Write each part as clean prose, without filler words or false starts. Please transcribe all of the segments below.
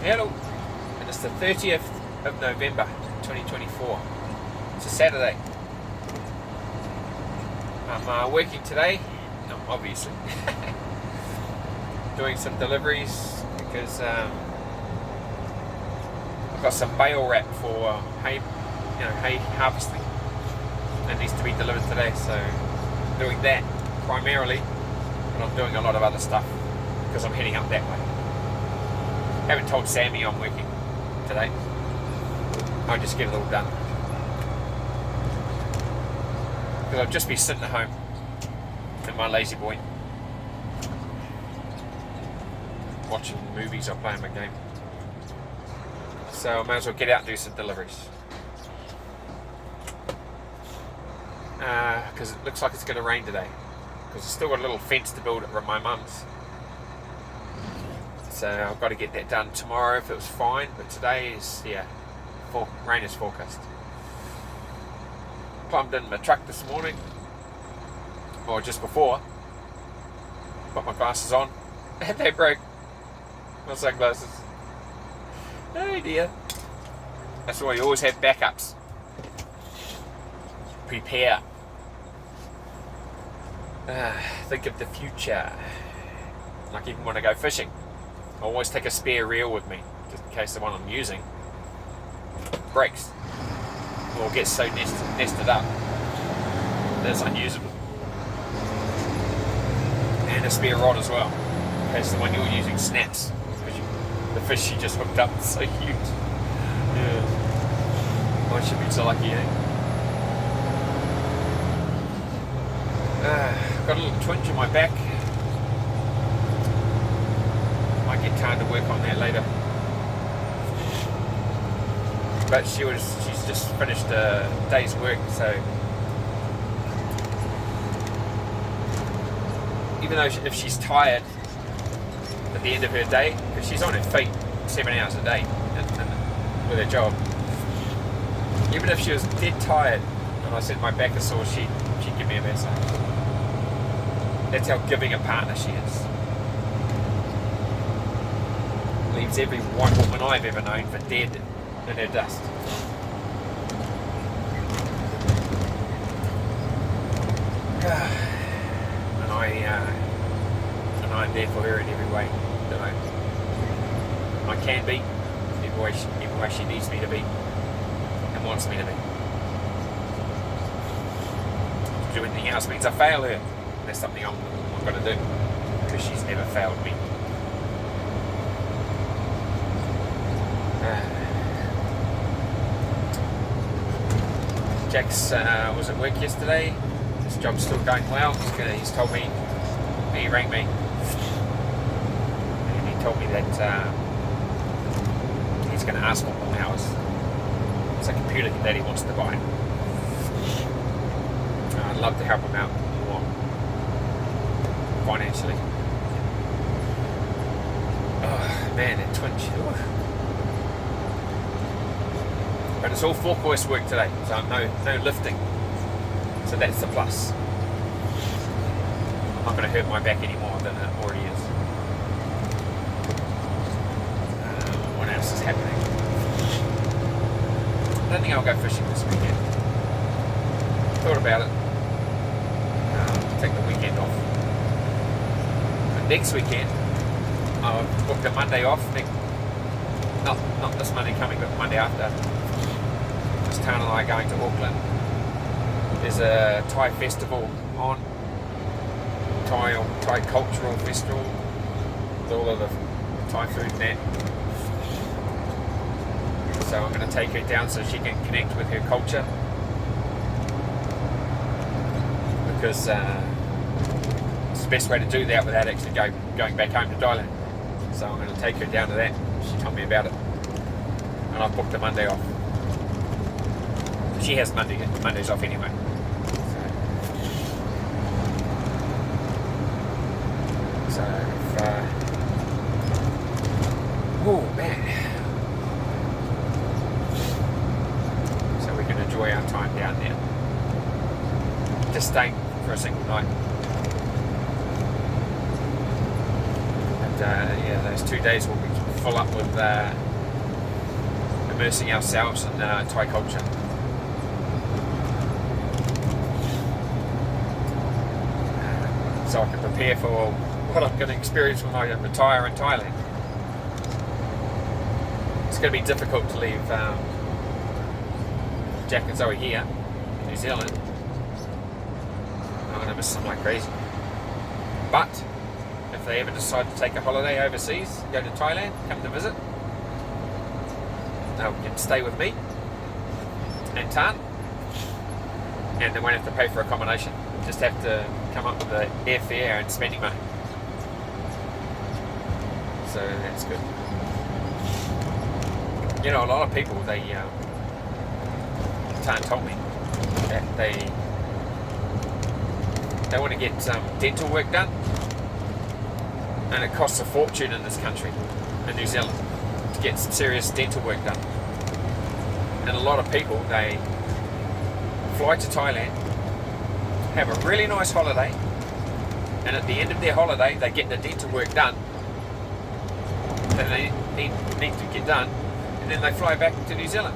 Hello, and it's the 30th of November 2024. It's a Saturday. I'm working today, obviously, doing some deliveries because I've got some bale wrap for hay harvesting that needs to be delivered today. So doing that primarily, but I'm doing a lot of other stuff because I'm heading up that way. Haven't told Sammy I'm working today. I'll just get it all done. Because I'll just be sitting at home in my lazy boy, watching movies or playing my game. So I might as well get out and do some deliveries. Because it looks like it's going to rain today. Because I've still got a little fence to build at my mum's. So I've got to get that done tomorrow if it was fine, but today is, rain is forecast. Plumbed in my truck this morning, or just before, put my glasses on, and they broke. My sunglasses. Oh dear. That's why you always have backups. Prepare. Think of the future. Like even when I go fishing, I always take a spare reel with me, just in case the one I'm using breaks or gets so nested up that it's unusable. And a spare rod as well, in case the one you're using snaps, because the fish you just hooked up is so huge. Yeah. I should be so lucky, eh? Got a little twinge in my back. Might get time to work on that later. But she's just finished a day's work, so even though if she's tired at the end of her day, because she's on her feet 7 hours a day with her job, even if she was dead tired and I said my back is sore, she'd give me a massage. That's how giving a partner she is. Leaves every white woman I've ever known for dead in her dust. And I'm there for her in every way that I can be, every way she needs me to be and wants me to be. To do anything else means I fail her. That's something I'm going to do, because she's never failed me. Jax was at work yesterday. His job's still going well. He's told me, he rang me, and he told me that he's going to ask for more hours. It's a computer that he wants to buy. I'd love to help him out more financially. Oh man, that twinge. Ooh. But it's all four-course work today, so no lifting. So that's the plus. I'm not going to hurt my back any more than it already is. What else is happening? I don't think I'll go fishing this weekend. Thought about it. Take the weekend off. But next weekend, I've booked a Monday off. Not this Monday coming, but Monday after. Town and I are going to Auckland. There's a Thai festival on, Thai cultural festival with all of the Thai food and that. So I'm going to take her down so she can connect with her culture, because it's the best way to do that without actually going back home to Thailand. So I'm going to take her down to that. She told me about it, and I've booked a Monday off. She has Mondays off anyway. So oh man. So we can enjoy our time down there. Just staying for a single night. And those 2 days will be full up with immersing ourselves in Thai culture. So I can prepare for what I'm going to experience when I retire in Thailand. It's going to be difficult to leave Jack and Zoe here in New Zealand. I'm going to miss them like crazy. But if they ever decide to take a holiday overseas, go to Thailand, come to visit, they can stay with me and Tan, and they won't have to pay for accommodation. Just have to come up with the airfare and spending money. So that's good. You know, a lot of people, Tan told me that they want to get dental work done, and it costs a fortune in this country, in New Zealand, to get some serious dental work done. And a lot of people, they fly to Thailand, have a really nice holiday, and at the end of their holiday they get the dental work done that they need to get done, and then they fly back to New Zealand,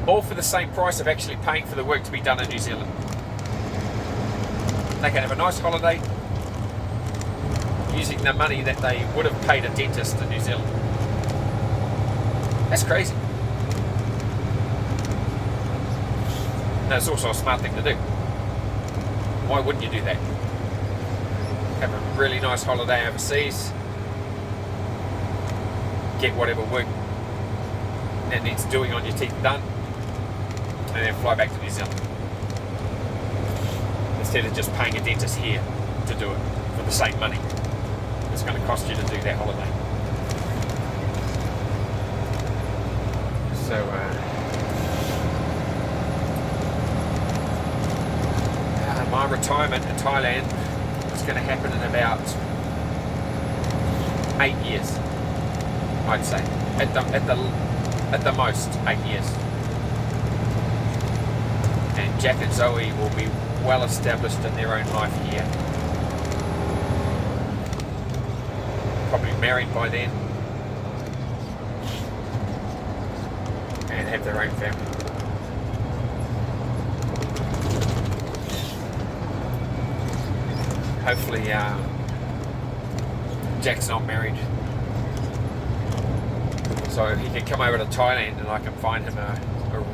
all for the same price of actually paying for the work to be done in New Zealand. They can have a nice holiday using the money that they would have paid a dentist in New Zealand. That's crazy. And it's also a smart thing to do. Why wouldn't you do that? Have a really nice holiday overseas, get whatever work that needs doing on your teeth done, and then fly back to New Zealand. Instead of just paying a dentist here to do it for the same money it's going to cost you to do that holiday. So, my retirement in Thailand is going to happen in about 8 years, I'd say. At the most, 8 years. And Jack and Zoe will be well established in their own life here. Probably married by then. And have their own family. Hopefully Jack's not married, so he can come over to Thailand and I can find him a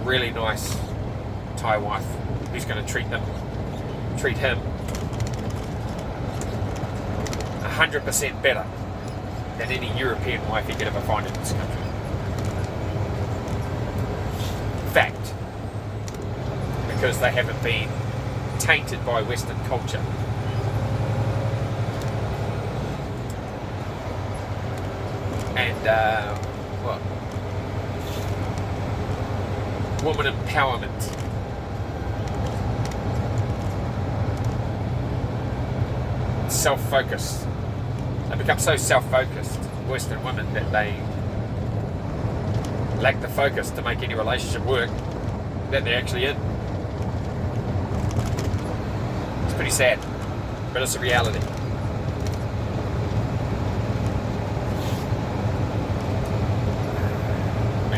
really nice Thai wife who's going to treat him 100% better than any European wife he could ever find in this country. Fact. Because they haven't been tainted by Western culture. And woman empowerment. Self-focused. They become so self-focused, Western women, that they lack the focus to make any relationship work that they're actually in. It's pretty sad, but it's a reality.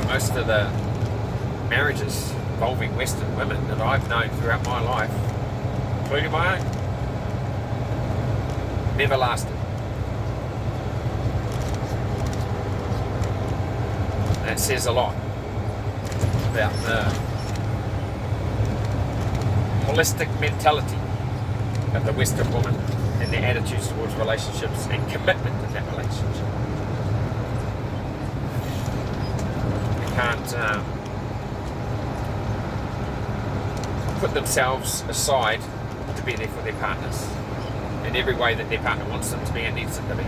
Most of the marriages involving Western women that I've known throughout my life, including my own, never lasted. That says a lot about the holistic mentality of the Western woman and their attitudes towards relationships and commitment to that relationship. Can't put themselves aside to be there for their partners in every way that their partner wants them to be and needs them to be.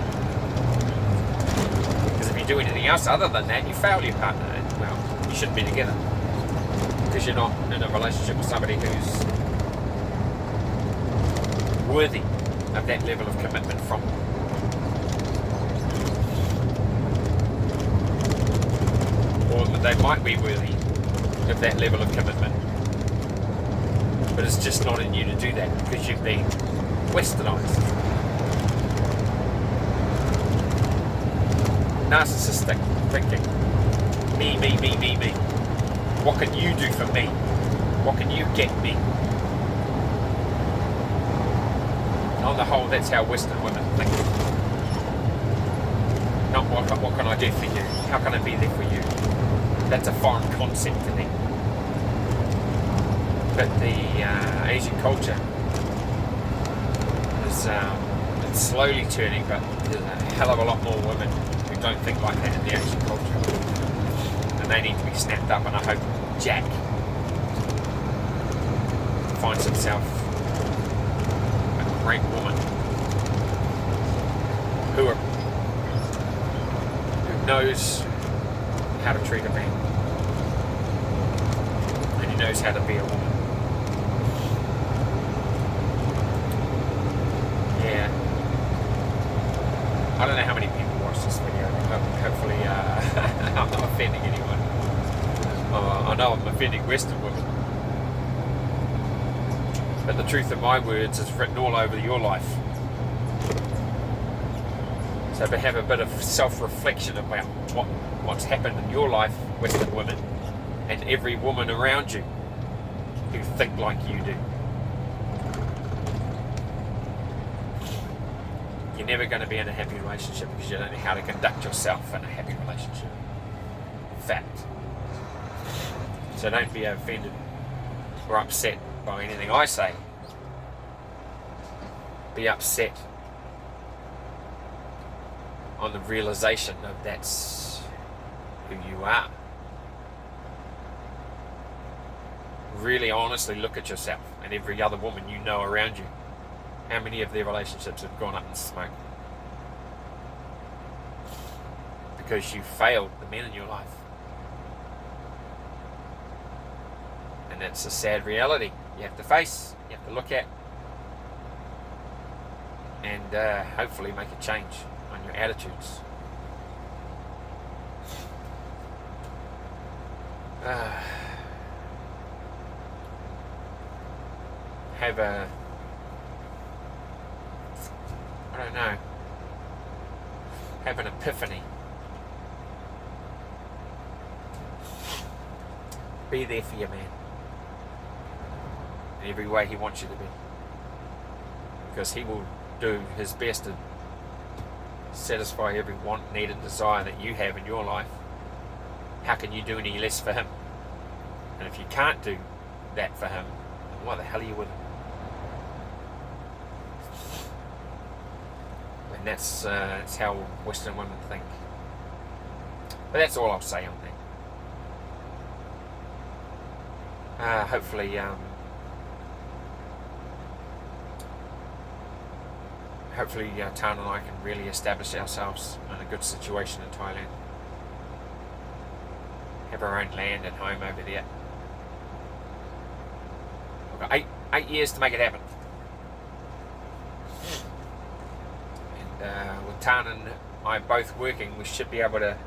Because if you do anything else other than that, you fail your partner, and well, you shouldn't be together because you're not in a relationship with somebody who's worthy of that level of commitment from them. Or they might be worthy of that level of commitment, but it's just not in you to do that because you've been westernized. narcissistic thinking. Me. What can you do for me? What can you get me? On the whole, that's how Western women think. Not what can I do for you? How can I be there for you? That's a foreign concept to them. But the Asian culture is it's slowly turning, but there's a hell of a lot more women who don't think like that in the Asian culture. And they need to be snapped up, and I hope Jack finds himself a great woman who knows how to treat a man, and who knows how to be a woman. Yeah, I don't know how many people watch this video. Hopefully I'm not offending anyone. I know I'm offending Western women, but the truth of my words is written all over your life. So to have a bit of self-reflection about what's happened in your life, Western women, and every woman around you who think like you do. You're never going to be in a happy relationship because you don't know how to conduct yourself in a happy relationship. Fact. So don't be offended or upset by anything I say. Be upset on the realization of that's who you are. Really honestly look at yourself and every other woman you know around you. How many of their relationships have gone up in smoke? Because you failed the men in your life. And that's a sad reality you have to face, you have to look at, and hopefully make a change on your attitudes. Have an epiphany. Be there for your man in every way he wants you to be, because he will do his best to satisfy every want, need and desire that you have in your life. How can you do any less for him? And if you can't do that for him, then why the hell are you with him? And that's how Western women think. But that's all I'll say on that. Hopefully Tan and I can really establish ourselves in a good situation in Thailand. Have our own land and home over there. We've got eight years to make it happen. And with Tan and I both working, we should be able to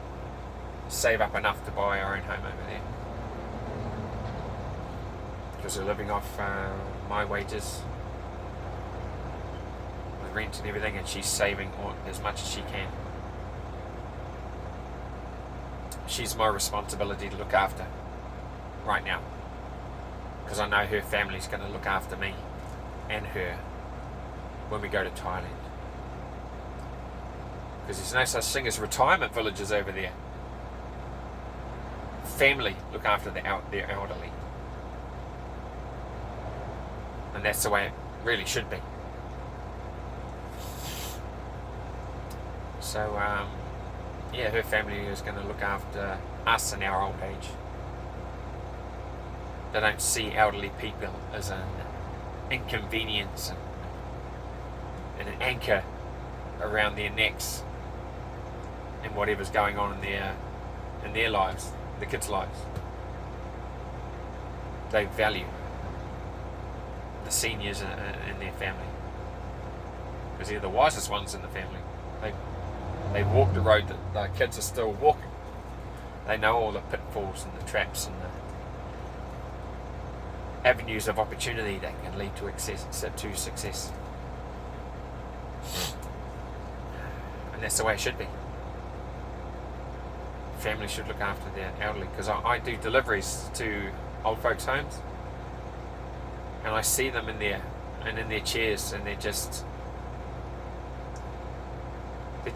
save up enough to buy our own home over there. Because we're living off my wages, with rent and everything, and she's saving as much as she can. She's my responsibility to look after right now, because I know her family's going to look after me and her when we go to Thailand. Because there's no such thing as retirement villages over there. Family look after their elderly. And that's the way it really should be. So, her family is going to look after us in our old age. They don't see elderly people as an inconvenience and an anchor around their necks and whatever's going on in their lives, the kids' lives. They value the seniors in their family, because they're the wisest ones in the family. They walk the road that the kids are still walking. They know all the pitfalls and the traps and the avenues of opportunity that can lead to success. And that's the way it should be. families should look after their elderly, because I do deliveries to old folks' homes, and I see them in their chairs, and they're just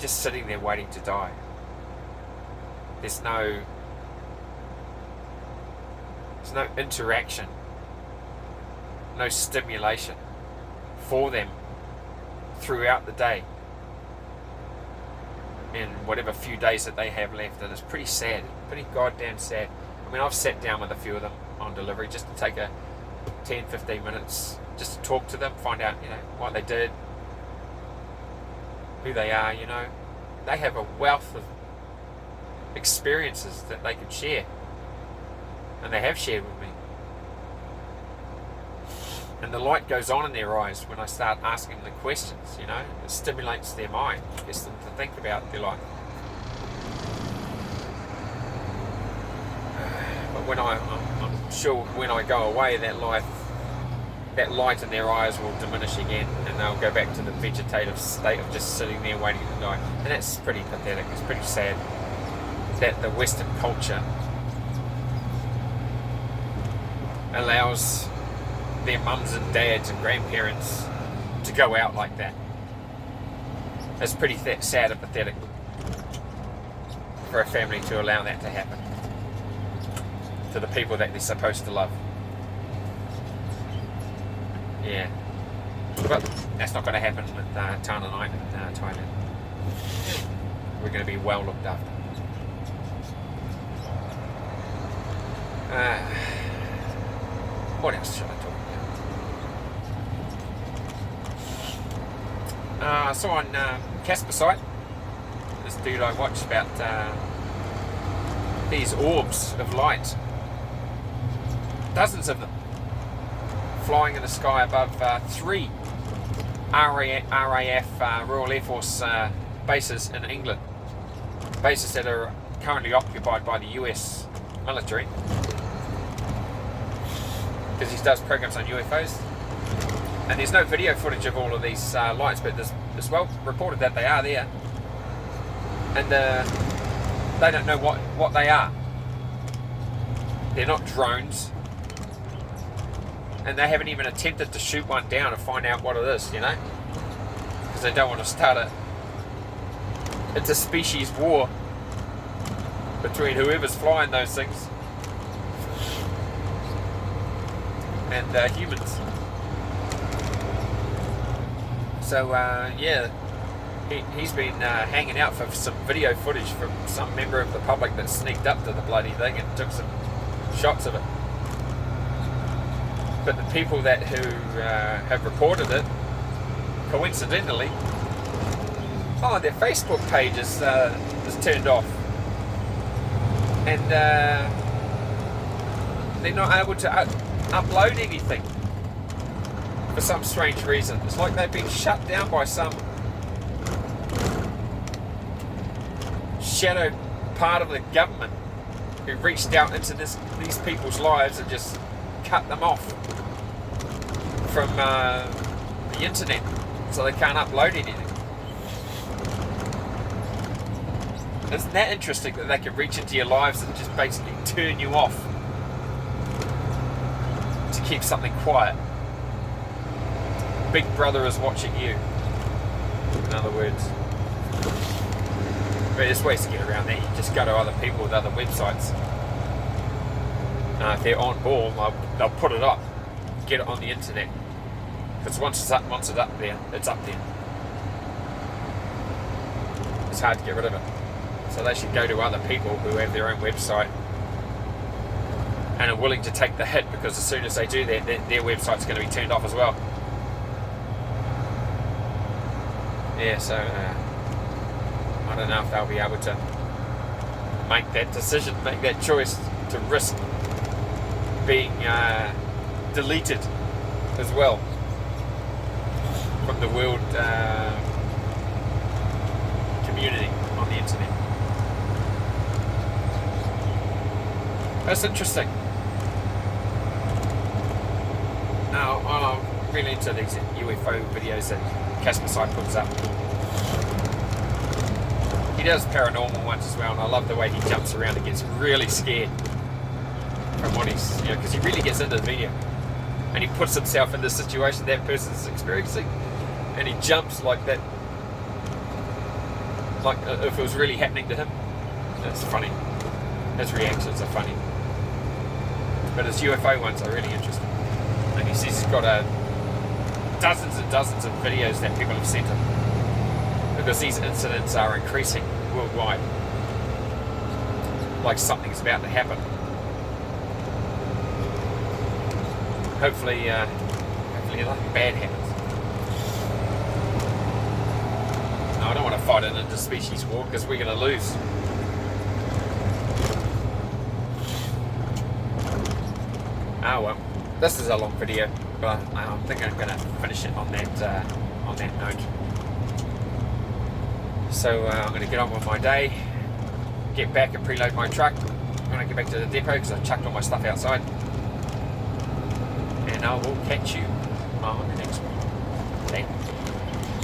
sitting there waiting to die. There's no interaction, no stimulation for them throughout the day in whatever few days that they have left, and it's pretty sad, pretty goddamn sad. I mean, I've sat down with a few of them on delivery just to take a 10-15 minutes just to talk to them, find out, what they did, who they are. They have a wealth of experiences that they can share, and they have shared with me. And the light goes on in their eyes when I start asking them the questions. It stimulates their mind, gets them to think about their life. But when I'm sure when I go away, that light in their eyes will diminish again, and they'll go back to the vegetative state of just sitting there waiting to die. And that's pretty pathetic. It's pretty sad that the Western culture allows their mums and dads and grandparents to go out like that. It's pretty sad and pathetic for a family to allow that to happen to the people that they're supposed to love. Yeah, but that's not going to happen with Tana Night in Thailand. We're going to be well looked after. What else should I talk about? I saw on Casper site, this dude I watched about these orbs of light, dozens of them, flying in the sky above 3 RAF Royal Air Force bases in England, bases that are currently occupied by the US military, because he does programs on UFOs. And there's no video footage of all of these lights, but it's well reported that they are there, and they don't know what they are. They're not drones, and they haven't even attempted to shoot one down and find out what it is, because they don't want to start it's a species war between whoever's flying those things and humans. So he's been hanging out for some video footage from some member of the public that sneaked up to the bloody thing and took some shots of it. But the people who have reported it, coincidentally, their Facebook page is turned off, and they're not able to upload anything for some strange reason. It's like they've been shut down by some shadow part of the government who reached out into these people's lives and just cut them off from the internet, so they can't upload anything. Isn't that interesting that they can reach into your lives and just basically turn you off to keep something quiet? Big Brother is watching you, in other words. But there's ways to get around that. You just go to other people with other websites. If they're on ball, they'll put it up, get it on the internet. Because once it's up there, it's up there. It's hard to get rid of it. So they should go to other people who have their own website and are willing to take the hit, because as soon as they do that, their website's going to be turned off as well. Yeah, so I don't know if they'll be able to make that decision, make that choice to risk being deleted as well from the world community on the internet. That's interesting. Now, I'm really into these UFO videos that Casper Site puts up. He does paranormal ones as well, and I love the way he jumps around and gets really scared from what he's, because he really gets into the video, and he puts himself in the situation that person's experiencing, and he jumps like that, like if it was really happening to him. It's funny. His reactions are funny. But his UFO ones are really interesting. And he says he's got dozens and dozens of videos that people have sent him, because these incidents are increasing worldwide. Like something's about to happen. Hopefully nothing bad happens. No, I don't want to fight an interspecies war, because we're going to lose. Oh well, this is a long video, but I think I'm going to finish it on that note. So I'm going to get on with my day, get back and preload my truck. I'm going to get back to the depot because I chucked all my stuff outside. And I will catch you on the next one. Okay.